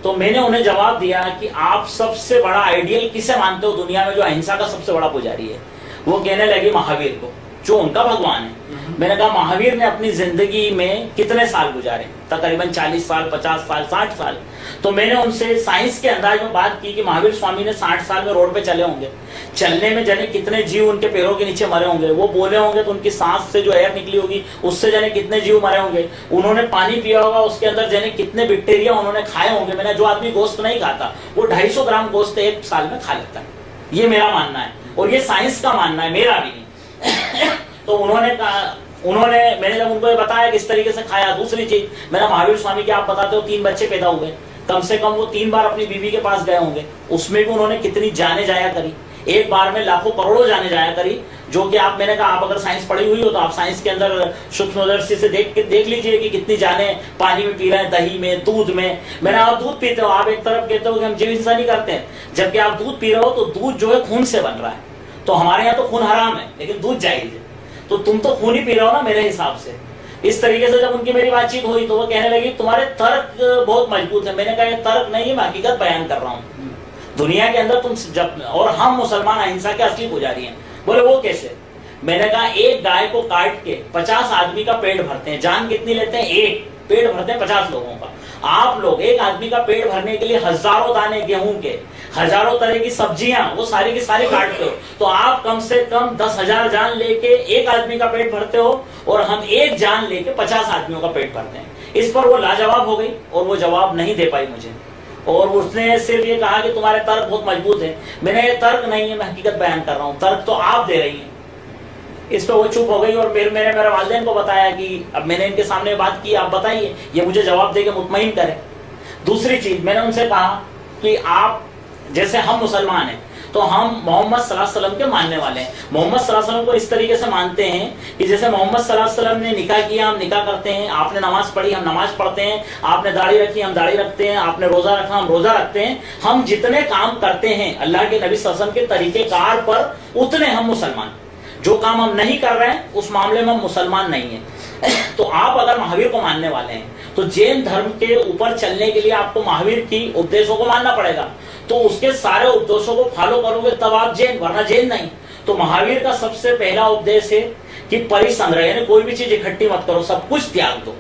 तो मैंने उन्हें जवाब दिया कि आप सबसे बड़ा आइडियल किसे मानते हो दुनिया में जो अहिंसा का सबसे बड़ा पुजारी है? वो कहने लगे महावीर को, जो उनका भगवान है। मैंने कहा महावीर ने अपनी जिंदगी में कितने साल गुजारे? तकरीबन 40 साल, 50 साल, 60 साल। तो मैंने उनसे साइंस के अंदाज में बात की कि महावीर स्वामी ने 60 साल में रोड पे चले होंगे, चलने में जाने कितने जीव उनके पैरों के नीचे मरे होंगे, वो बोले होंगे तो उनकी सांस से जो एयर निकली होगी उससे जाने कितने जीव मरे होंगे, उन्होंने पानी पिया होगा उसके अंदर जाने कितने बैक्टीरिया उन्होंने खाए होंगे। मैंने जो आदमी गोश्त नहीं खाता वो 250 ग्राम गोश्त 1 साल में खा लेता है, ये मेरा मानना है और ये साइंस का मानना है, मेरा भी नहीं। तो उन्होंने कहा, मैंने जब उनको ये बताया कि इस तरीके से खाया। दूसरी चीज, मेरा महावीर स्वामी के आप बताते हो 3 बच्चे पैदा हुए, कम से कम वो 3 बार अपनी बीवी के पास गए होंगे, उसमें भी उन्होंने कितनी जाने जाया करी, एक बार में लाखों करोड़ों जाने जाया करी, जो कि आप, मैंने कहा आप अगर साइंस पढ़ी हुई हो तो आप साइंस के अंदर सूक्ष्मदर्शी से देख लीजिए कि कितनी जाने पानी में पी रहे हैं, दही में, दूध में। मैंने, आप दूध पीते हो, आप एक तरफ कहते हो कि हम जीव हिंसा नहीं करते हैं, जबकि आप दूध पी रहे हो तो दूध जो है खून से बन रहा है, तो हमारे यहाँ तो खून हराम है लेकिन दूध जायज है, तो तुम तो खून ही पी रहे हो ना मेरे हिसाब से। इस तरीके से जब उनकी मेरी बातचीत हुई तो वो कहने लगी तुम्हारे तर्क बहुत मजबूत है। मैंने कहा ये तर्क नहीं है, मैं हकीकत बयान कर रहा हूँ। दुनिया के अंदर तुम जब, और हम मुसलमान अहिंसा के असली पुजारी हैं। बोले वो कैसे? मैंने कहा एक गाय को काट के 50 आदमी का पेट भरते हैं। जान कितनी लेते हैं? एक पेट भरते हैं 50 लोगों का। आप लोग एक आदमी का पेट भरने के लिए हजारों दाने गेहूं के, हजारों तरह की सब्जियां, वो सारी की सारी काटते हो, तो आप कम से कम 10,000 जान लेके एक आदमी का पेट भरते हो, और हम एक जान लेके 50 आदमियों का पेट भरते हैं। इस पर वो लाजवाब हो गई और वो जवाब नहीं दे पाई मुझे, और उसने सिर्फ ये कहा कि तुम्हारे तर्क बहुत मजबूत है। मैंने ये तर्क नहीं है, मैं हकीकत बयान कर रहा हूँ, तर्क तो आप दे रही हैं। इस पे वो चुप हो गई और फिर मैंने मेरे वालिदैन को बताया कि अब मैंने इनके सामने बात की, आप बताइए, ये मुझे जवाब दे के मुतमईन करें। दूसरी चीज मैंने उनसे कहा कि आप, जैसे हम मुसलमान हैं तो हम मोहम्मद सल्लल्लाहु अलैहि वसल्लम के मानने वाले हैं। मोहम्मद सल्लल्लाहु अलैहि वसल्लम को इस तरीके से मानते हैं कि जैसे मोहम्मद सल्लल्लाहु अलैहि वसल्लम ने निकाह किया, हम निकाह करते हैं, आपने नमाज पढ़ी, हम नमाज पढ़ते हैं, आपने दाढ़ी रखी, हम दाढ़ी रखते हैं, आपने रोजा रखा, हम रोजा रखते हैं। हम जितने काम करते हैं अल्लाह के नबी सल्लल्लाहु अलैहि वसल्लम के तरीकेकार पर, उतने हम मुसलमान। जो काम हम नहीं कर रहे हैं उस मामले में हम मुसलमान नहीं है। तो आप अगर महावीर को मानने वाले हैं तो जैन धर्म के ऊपर चलने के लिए आपको महावीर की उपदेशों को मानना पड़ेगा। तो उसके सारे उपदेशों को फॉलो करोगे तब आप जैन, वरना जैन नहीं। तो महावीर का सबसे पहला उपदेश है कि परिसंग्रह, यानी कोई भी चीज इकट्ठी मत करो, सब कुछ त्याग दो।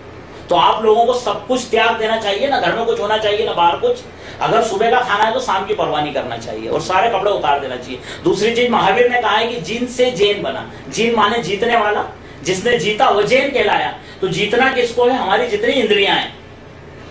तो आप लोगों को सब कुछ त्याग देना चाहिए, ना घर में कुछ होना चाहिए ना बाहर कुछ। अगर सुबह का खाना है तो शाम की परवाह नहीं करना चाहिए और सारे कपड़े उतार देना चाहिए। दूसरी चीज महावीर ने कहा है कि जीन से जैन बना। जीन माने जीतने वाला, जिसने जीता वो जैन कहलाया। तो जीतना किसको है? हमारी जितनी इंद्रियां हैं,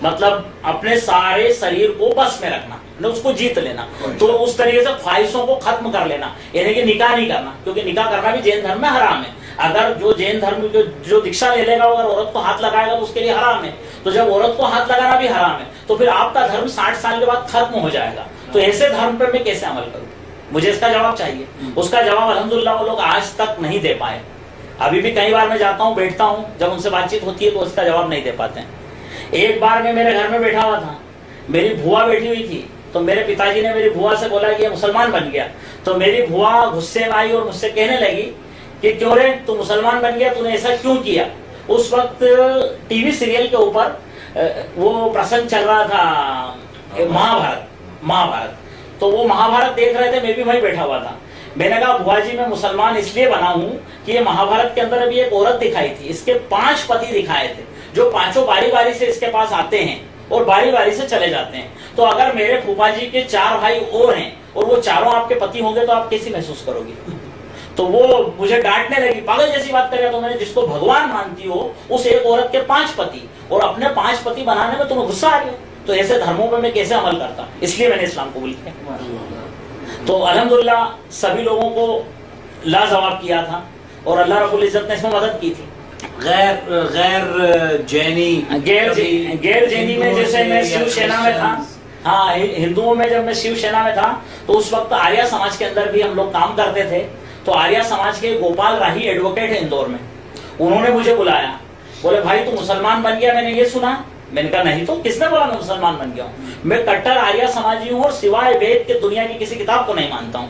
मतलब अपने सारे शरीर को बस में रखना, उसको जीत लेना। तो उस तरीके से ख्वाहिशों को खत्म कर लेना, यानी कि निकाह नहीं करना, क्योंकि निकाह करना भी जैन धर्म में हराम है। अगर जो जैन धर्म जो दीक्षा ले लेगा अगर औरत को हाथ लगाएगा तो उसके लिए हराम है। तो जब औरत को हाथ लगाना भी हराम है तो फिर आपका धर्म 60 साल के बाद खत्म हो जाएगा। तो ऐसे धर्म पर मैं कैसे अमल करूं? मुझे इसका जवाब चाहिए। उसका जवाब अल्हम्दुलिल्लाह वो लोग आज तक नहीं दे पाए। अभी भी कई बार मैं जाता हूँ, बैठता हूँ, जब उनसे बातचीत होती है तो उसका जवाब नहीं दे पाते हैं। एक बार मैं मेरे घर में बैठा हुआ था, मेरी भुआ बैठी हुई थी, तो मेरे पिताजी ने मेरी भुआ से बोला कि ये मुसलमान बन गया। तो मेरी भुआ गुस्से में आई और मुझसे कहने लगी कि क्यों रे, तू मुसलमान बन गया, तूने ऐसा क्यों किया? उस वक्त टीवी सीरियल के ऊपर वो प्रसंग चल रहा था, महाभारत। तो वो महाभारत देख रहे थे, मैं भी वहीं बैठा हुआ था। मैंने कहा बुआ जी मैं मुसलमान इसलिए बना हूं कि ये महाभारत के अंदर अभी एक औरत दिखाई थी, इसके 5 पति दिखाए थे, जो पांचों बारी बारी से इसके पास आते हैं और बारी बारी से चले जाते हैं। तो अगर मेरे फूफा जी के 4 भाई और हैं और वो चारों आपके पति होंगे तो आप कैसी महसूस करोगे? तो वो मुझे डांटने लगी, पागल जैसी बात करेगा। तो मैंने, जिसको भगवान मानती हो उस एक औरत के 5 पति और अपने 5 पति बनाने में तुम्हें गुस्सा आ गया, तो ऐसे धर्मों पर मैं कैसे अमल करता? इसलिए मैंने इस्लाम कबूल किया। तो अल्हम्दुलिल्लाह सभी लोगों को लाजवाब किया था और अल्लाह रब्बुल इज्जत ने इसमें मदद की थी। गैर जैनी में जैसे मैं शिवसेना में था, हाँ, हिंदुओं में जब मैं शिवसेना में था तो उस वक्त आर्या समाज के अंदर भी हम लोग काम करते थे। तो आर्या समाज के गोपाल राही एडवोकेट है इंदौर में, उन्होंने मुझे बुलाया, बोले भाई तू मुसलमान बन गया, मैंने ये सुना। मैंने कहा नहीं, तो किसने बोला मैं मुसलमान बन गया हूँ? मैं कट्टर आर्या समाजी हूँ और सिवाय वेद के दुनिया की किसी किताब को नहीं मानता हूँ।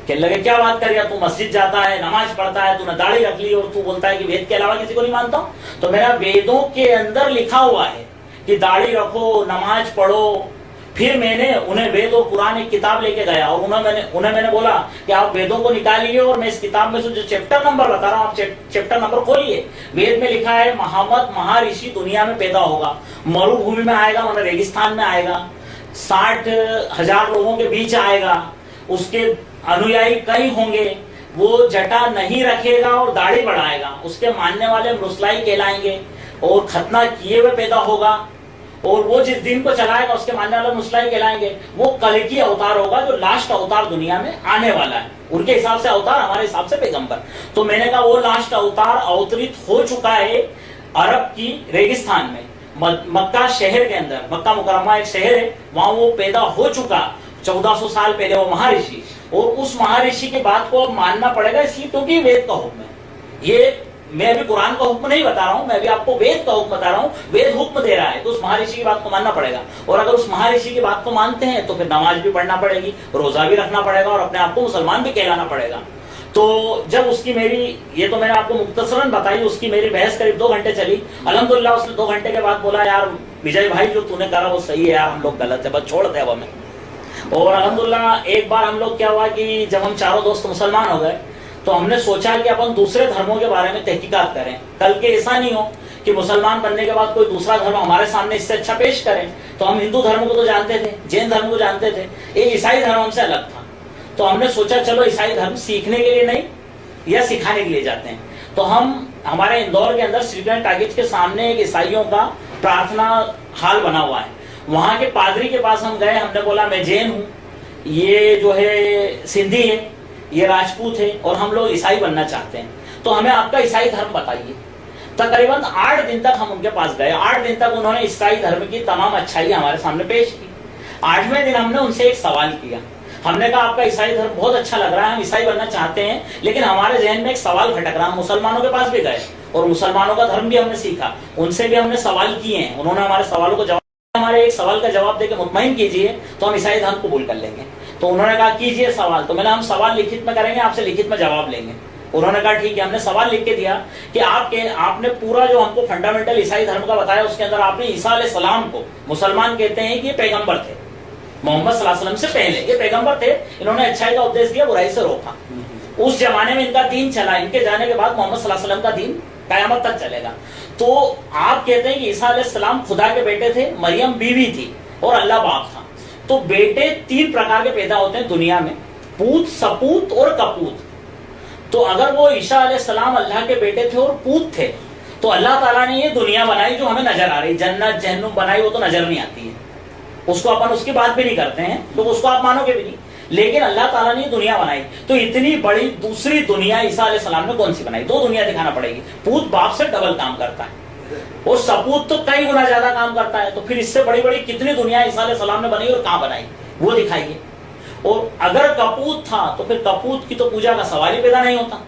कहने लगे क्या बात कर रहा, तू मस्जिद जाता है, नमाज पढ़ता है, तूने दाढ़ी रख ली और तू बोलता है कि वेद के अलावा किसी को नहीं मानता हूँ? तो मेरा वेदों के अंदर लिखा हुआ है कि दाढ़ी रखो, नमाज पढ़ो। फिर मैंने उन्हें वेद और कुरान एक किताब लेके गया और उन्हें मैंने बोला कि आप वेदों को निकालिए और मैं इस किताब में से जो चैप्टर नंबर बता रहा हूँ आप चैप्टर नंबर खोलिए। वेद में लिखा है मोहम्मद महाऋषि दुनिया में पैदा होगा, मरुभूमि में आएगा, मतलब रेगिस्तान में आएगा, 60,000 लोगों के बीच आएगा, उसके अनुयायी कई होंगे, वो जटा नहीं रखेगा और दाढ़ी बढ़ाएगा, उसके मानने वाले मुसलाई कहलाएंगे और खतना किए हुए पैदा होगा, और वो जिस दिन को चलाएगा उसके मानने वाले मुसलाई कहलाएंगे। वो कल्कि अवतार होगा जो लास्ट अवतार दुनिया में आने वाला है, उनके हिसाब से अवतार, हमारे हिसाब से पैगंबर। तो मैंने कहा वो लास्ट अवतार अवतरित हो चुका है अरब की रेगिस्तान में, मक्का शहर के अंदर, मक्का मुकरमा एक शहर है, वहां वो पैदा हो चुका 1400 साल पहले, वो महर्षि। और उस महर्षि की बात को अब मानना पड़ेगा, इसलिए क्योंकि वेद का हुक्म है। ये मैं अभी कुरान का हुक्म नहीं बता रहा हूं, मैं अभी आपको वेद का हुक्म बता रहा हूं। वेद हुक्म दे रहा है तो उस महर्षि की बात को मानना पड़ेगा। और अगर उस महर्षि की बात को मानते हैं तो फिर नमाज भी पढ़ना पड़ेगी, रोजा भी रखना पड़ेगा और अपने आप को मुसलमान भी कहलाना पड़ेगा। तो जब उसकी मेरी, ये तो मैंने आपको मुख्तसरन बताई, उसकी मेरी बहस करीब 2 घंटे चली। अल्हम्दुलिल्लाह उसने 2 घंटे के बाद बोला, यार विजय भाई जो तूने करा वो सही है यार, हम लोग गलत है, बस छोड़ दे अब हमें। और अल्हम्दुलिल्लाह एक बार हम लोग क्या हुआ कि जब हम चारों दोस्त मुसलमान हो गए तो हमने सोचा कि अपन दूसरे धर्मों के बारे में तहकीकात करें, कल के ऐसा नहीं हो कि मुसलमान बनने के बाद कोई दूसरा धर्म हमारे सामने इससे अच्छा पेश करें। तो हम हिंदू धर्म को तो जानते थे, जैन धर्म को जानते थे, एक ईसाई धर्म हमसे अलग था। तो हमने सोचा चलो ईसाई धर्म सीखने के लिए नहीं या सिखाने के लिए जाते हैं। तो हम हमारे इंदौर के अंदर श्रीकृष्ण टाकिज के सामने एक ईसाइयों का प्रार्थना हाल बना हुआ है, वहां के पादरी के पास हम गए। हमने बोला मैं जैन हूँ, ये जो है सिंधी है, ये राजपूत है और हम लोग ईसाई बनना चाहते हैं, तो हमें आपका ईसाई धर्म बताइए। तकरीबन 8 दिन तक हम उनके पास गए। 8 दिन तक उन्होंने ईसाई धर्म की तमाम अच्छाई हमारे सामने पेश की। 8वें दिन हमने उनसे एक सवाल किया। हमने कहा आपका ईसाई धर्म बहुत अच्छा लग रहा है, हम ईसाई बनना चाहते हैं, लेकिन हमारे जहन में एक सवाल खटक रहा है। मुसलमानों के पास भी गए और मुसलमानों का धर्म भी हमने सीखा, उनसे भी हमने सवाल किए हैं, उन्होंने हमारे सवालों को जवाब, हमारे एक सवाल का जवाब देकर मुतमईन कीजिए तो हम ईसाई धर्म कबूल कर लेंगे। तो उन्होंने कहा कीजिए सवाल। तो मैंने, हम सवाल लिखित में करेंगे, आपसे लिखित में जवाब लेंगे। उन्होंने कहा ठीक है। हमने सवाल लिख के दिया कि आपने पूरा जो हमको फंडामेंटल ईसाई धर्म का बताया उसके अंदर आपने ईसा अलैहिस्सलाम को, मुसलमान कहते हैं कि ये पैगंबर थे, मोहम्मद सल्लल्लाहु अलैहि वसल्लम से पहले ये पैगंबर थे, इन्होंने अच्छाई का उपदेश दिया, बुराई से रोका। उस जमाने में इनका दीन चला, इनके जाने के बाद मोहम्मद सल्लल्लाहु अलैहि वसल्लम का दीन कयामत तक चलेगा। तो आप कहते हैं कि ईसा अलैहिस्सलाम खुदा के बेटे थे, मरियम बीवी थी और अल्लाह बाप था। तो बेटे 3 प्रकार के पैदा होते हैं दुनिया में, पूत, सपूत और कपूत। तो अगर वो ईसा अलैहिस्सलाम अल्लाह के बेटे थे और पूत थे, तो अल्लाह ताला ने ये दुनिया बनाई जो हमें नजर आ रही, जन्नत जहन्नुम बनाई, वो तो नजर नहीं आती है, उसको अपन उसकी बात भी नहीं करते हैं, तो उसको आप मानोगे भी नहीं। लेकिन अल्लाह ताला ने ये दुनिया बनाई, तो इतनी बड़ी दूसरी दुनिया ईसा अलैहिस्सलाम ने कौन सी बनाई? 2 दुनिया दिखाना पड़ेगी। पूत बाप से डबल काम करता है और सपूत तो कई गुना ज्यादा काम करता है, तो फिर इससे बड़ी बड़ी कितनी दुनिया ईसा अलैहिस्सलाम ने बनाई और कहां बनाई वो दिखाइए। और अगर कपूत था तो फिर कपूत की तो पूजा का सवाल ही पैदा नहीं होता।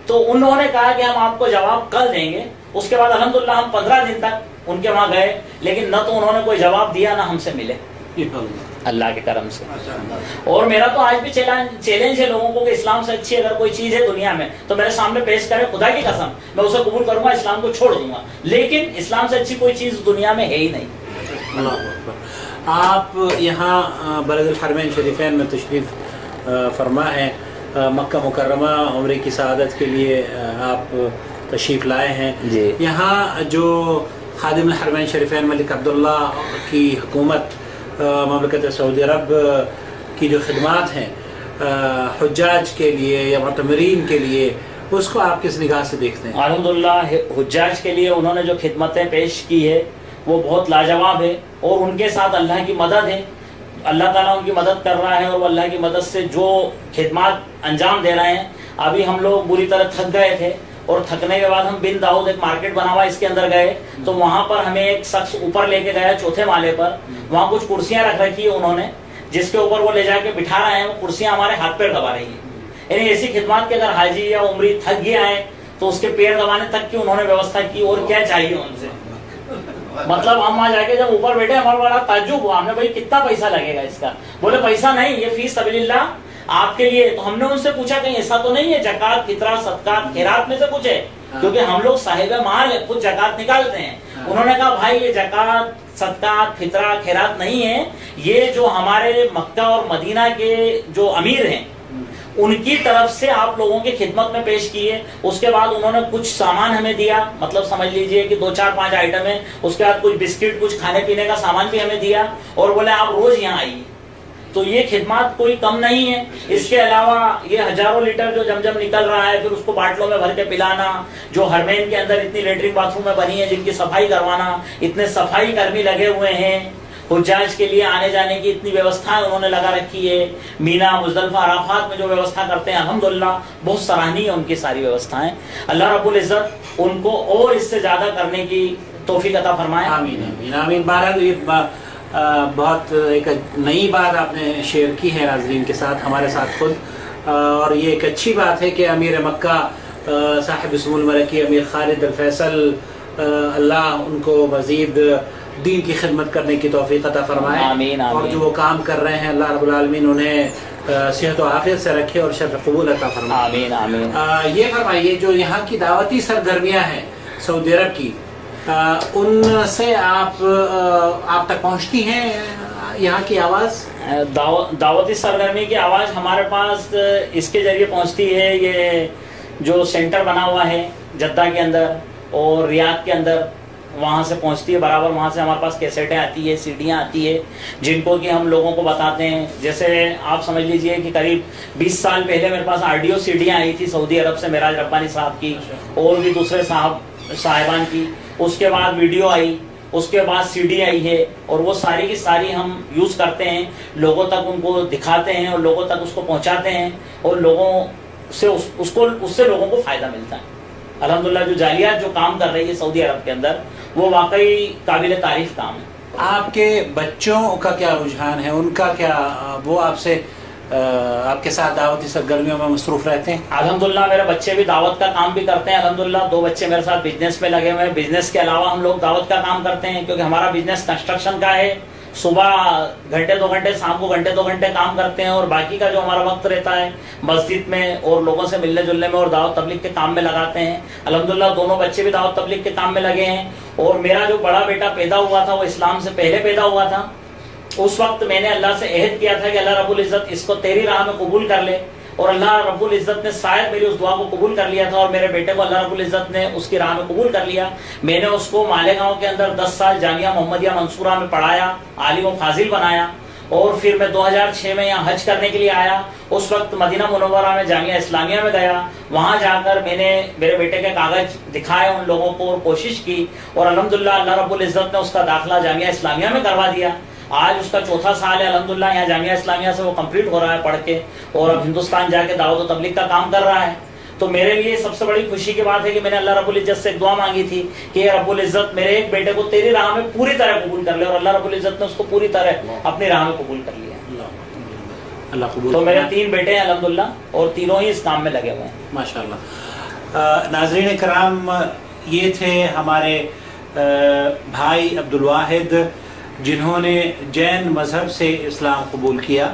तो उन्होंने कहा कि हम आपको जवाब कल देंगे। उसके बाद अल्हम्दुलिल्लाह हम 15 दिन तक उनके वहां गए, लेकिन न तो उन्होंने कोई जवाब दिया ना हमसे मिले, अल्लाह के करम से। और मेरा तो आज भी चैलेंज है लोगों को कि इस्लाम से अच्छी अगर कोई चीज है दुनिया में तो मेरे सामने पेश करे, खुदा की कसम मैं उसे कबूल करूंगा, इस्लाम को छोड़ दूंगा, लेकिन इस्लाम से अच्छी कोई चीज दुनिया में है ही नहीं। आप यहाँ बलदुल हरमैन शरीफैन में तशरीफ़ फरमा है, मक्का मुकर्रमा उम्रे की सआदत के लिए आप तशरीफ़ लाए हैं। यहाँ जो खादिमुल हरमैन शरीफैन मलिक अब्दुल्ला की हुकूमत, ममलकत सऊदी अरब की जो खिदमात हैं हुज्जाज के लिए या मुतमरीन के लिए, उसको आप किस निगाह से देखते हैं? अल्हम्दुलिल्लाह हुज्जाज के लिए उन्होंने जो खिदमतें पेश की है वो बहुत लाजवाब है, और उनके साथ अल्लाह की मदद है, अल्लाह ताला उनकी मदद कर रहा है, और अल्लाह की मदद से जो खिदमत अंजाम दे रहे हैं। अभी हम लोग बुरी तरह थक गए थे और थकने के बाद हम बिन दाऊद एक मार्केट बना हुआ इसके अंदर गए, तो वहां पर हमें एक शख्स ऊपर लेके गया 4थे माले पर, वहां कुछ कुर्सियां रख रखी है उन्होंने, जिसके ऊपर वो ले जाके बिठा रहे हैं, वो कुर्सियां हमारे हाथ पैर दबा रही है। यानी ऐसी खिदमत के अगर हाजी या उमरी थक गया है तो उसके पैर दबाने तक की उन्होंने व्यवस्था की, और क्या चाहिए उनसे। मतलब हम वहां जाके जब ऊपर बैठे हमारा बड़ा ताज्जुब हुआ, हमने भाई कितना पैसा लगेगा इसका? बोले पैसा नहीं, ये फी सबीलिल्लाह आपके लिए। तो हमने उनसे पूछा कहीं ऐसा तो नहीं है जकात, फितरा, सदकात, खैरात में से कुछ है? क्योंकि हम लोग साहिब माल है, खुद जकात निकालते हैं। उन्होंने कहा भाई ये जकात, सदकात, फितरा, खैरात नहीं है, ये जो हमारे मक्का और मदीना के जो अमीर हैं उनकी तरफ से आप लोगों की खिदमत में पेश किए। उसके बाद उन्होंने कुछ सामान हमें दिया, मतलब समझ लीजिए कि 2, 4, 5 आइटम है, उसके बाद कुछ बिस्किट, कुछ खाने पीने का सामान भी हमें दिया, और बोले आप रोज यहाँ आइए। तो ये खिदमत कोई कम नहीं है। इसके अलावा ये हजारों लीटर जो जमजम निकल रहा है, फिर उसको बाटलों में भर के पिलाना, जो हरमैन के अंदर इतनी लेटरिन बाथरूम में बनी है जिनकी सफाई करवाना, इतने सफाई कर्मी लगे हुए हैं, हुज्जाज के लिए आने जाने की इतनी व्यवस्थाएं उन्होंने लगा रखी है। मीना, मुज़दलिफा, अराफात में जो व्यवस्था करते हैं अल्हम्दुलिल्लाह बहुत सराहनीय है उनकी सारी व्यवस्थाएं। अल्लाह रब्बुल इज्जत उनको और इससे ज्यादा करने की तौफीक अता फरमाए। आमीन आमीन आमीन। बहुत एक नई बात आपने शेयर की है नाज़रीन के साथ, हमारे साथ खुद, और ये एक अच्छी बात है कि अमीर मक्का साहिब इस्मुल मलकी अमीर खालिद अल फैसल, अल्लाह उनको मज़ीद दीन की खिदमत करने की तौफीक अता फरमाए। आमीन आमीन। और जो वो काम कर रहे हैं अल्लाह रब्बुल आलमीन उन्हें सेहत व आफियत से रखे और शर्फ कबूल अता फरमाए। आमीन आमीन। ये फरमाइए, जो यहाँ की दावती सरगर्मियाँ हैं सऊदी अरब की, उनसे आप तक पहुँचती हैं यहाँ की आवाज़? दावती सरगर्मी की आवाज़ हमारे पास इसके जरिए पहुँचती है, ये जो सेंटर बना हुआ है जद्दा के अंदर और रियाद के अंदर, वहाँ से पहुँचती है बराबर। वहाँ से हमारे पास कैसेटें आती है, सीडियाँ आती है, जिनको कि हम लोगों को बताते हैं। जैसे आप समझ लीजिए कि करीब 20 साल पहले मेरे पास ऑडियो सीडियाँ आई थी सऊदी अरब से, मेराज रब्बानी साहब की और भी दूसरे साहिबान की। उसके बाद वीडियो आई, उसके बाद सीडी आई है, और वो सारी की सारी हम यूज़ करते हैं, लोगों तक उनको दिखाते हैं और लोगों तक उसको पहुँचाते हैं, और लोगों से उससे लोगों को फ़ायदा मिलता है। अल्हम्दुलिल्लाह जो जालियात जो काम कर रही है सऊदी अरब के अंदर, वो वाकई काबिल तारीफ काम है। आपके बच्चों का क्या रुझान है, उनका क्या, वो आपके साथ दावती सरगर्मियों में मसरूफ रहते हैं? अल्हम्दुलिल्लाह मेरे बच्चे भी दावत का काम भी करते हैं। अल्हम्दुलिल्लाह 2 बच्चे मेरे साथ बिजनेस में लगे हुए हैं। बिजनेस के अलावा हम लोग दावत का काम करते हैं, क्योंकि हमारा बिजनेस कंस्ट्रक्शन का है। सुबह घंटे 2 घंटे, शाम को घंटे 2 घंटे काम करते हैं, और बाकी का जो हमारा वक्त रहता है मस्जिद में और लोगों से मिलने जुलने में और दावत तबलीग के काम में लगाते हैं। अल्हम्दुलिल्लाह दोनों बच्चे भी दावत तबलीग के काम में लगे हैं। और मेरा जो बड़ा बेटा पैदा हुआ था वो इस्लाम से पहले पैदा हुआ था। उस वक्त मैंने अल्लाह से अहद किया था कि अल्लाह रब्बुल इज़्ज़त इसको तेरी राह में कबूल कर ले, और अल्लाह रब्बुल इज़्ज़त ने शायद मेरी उस दुआ को कबूल कर लिया था, और मेरे बेटे को अल्लाह रब्बुल इज़्ज़त ने उसकी राह में कबूल कर लिया। मैंने उसको मालेगांव के अंदर 10 साल जामिया मोहम्मदिया मंसूरा में पढ़ाया, आलिम व फाजिल बनाया, और फिर मैं 2006 में यहाँ हज करने के लिए आया। उस वक्त मदीना मुनव्वरा में जामिया इस्लामिया में गया। वहाँ जाकर मैंने मेरे बेटे के कागज दिखाए उन लोगों को और कोशिश की, और अल्हम्दुलिल्लाह अल्लाह रब्बुल इज़्ज़त ने उसका दाखिला जामिया इस्लामिया में करवा दिया। आज उसका 4था साल है अल्हम्दुलिल्लाह, यहाँ जामिया इस्लामिया से वो कंप्लीट हो रहा है पढ़ के, और अब हिंदुस्तान जाके दावत व तबलीग का काम कर रहा है। तो मेरे लिए सबसे बड़ी खुशी की बात है कि मैंने अल्लाह रब्बुल इज़्ज़त से एक दुआ मांगी थी कि रब्बुल इज़्ज़त मेरे एक बेटे को तेरी राह में पूरी तरह कबूल कर ले, और अल्लाह रब्बुल इज़्ज़त ने उसको पूरी तरह अपनी राह में कबूल कर लिया। अल्लाह कबूल। तो मेरे 3 बेटे हैं अल्हम्दुलिल्लाह, और तीनों ही इस काम में लगे हुए हैं माशाअल्लाह। नाज़रीन कराम, ये थे हमारे भाई अब्दुल वाहिद, जिन्होंने जैन मजहब से इस्लाम कबूल किया।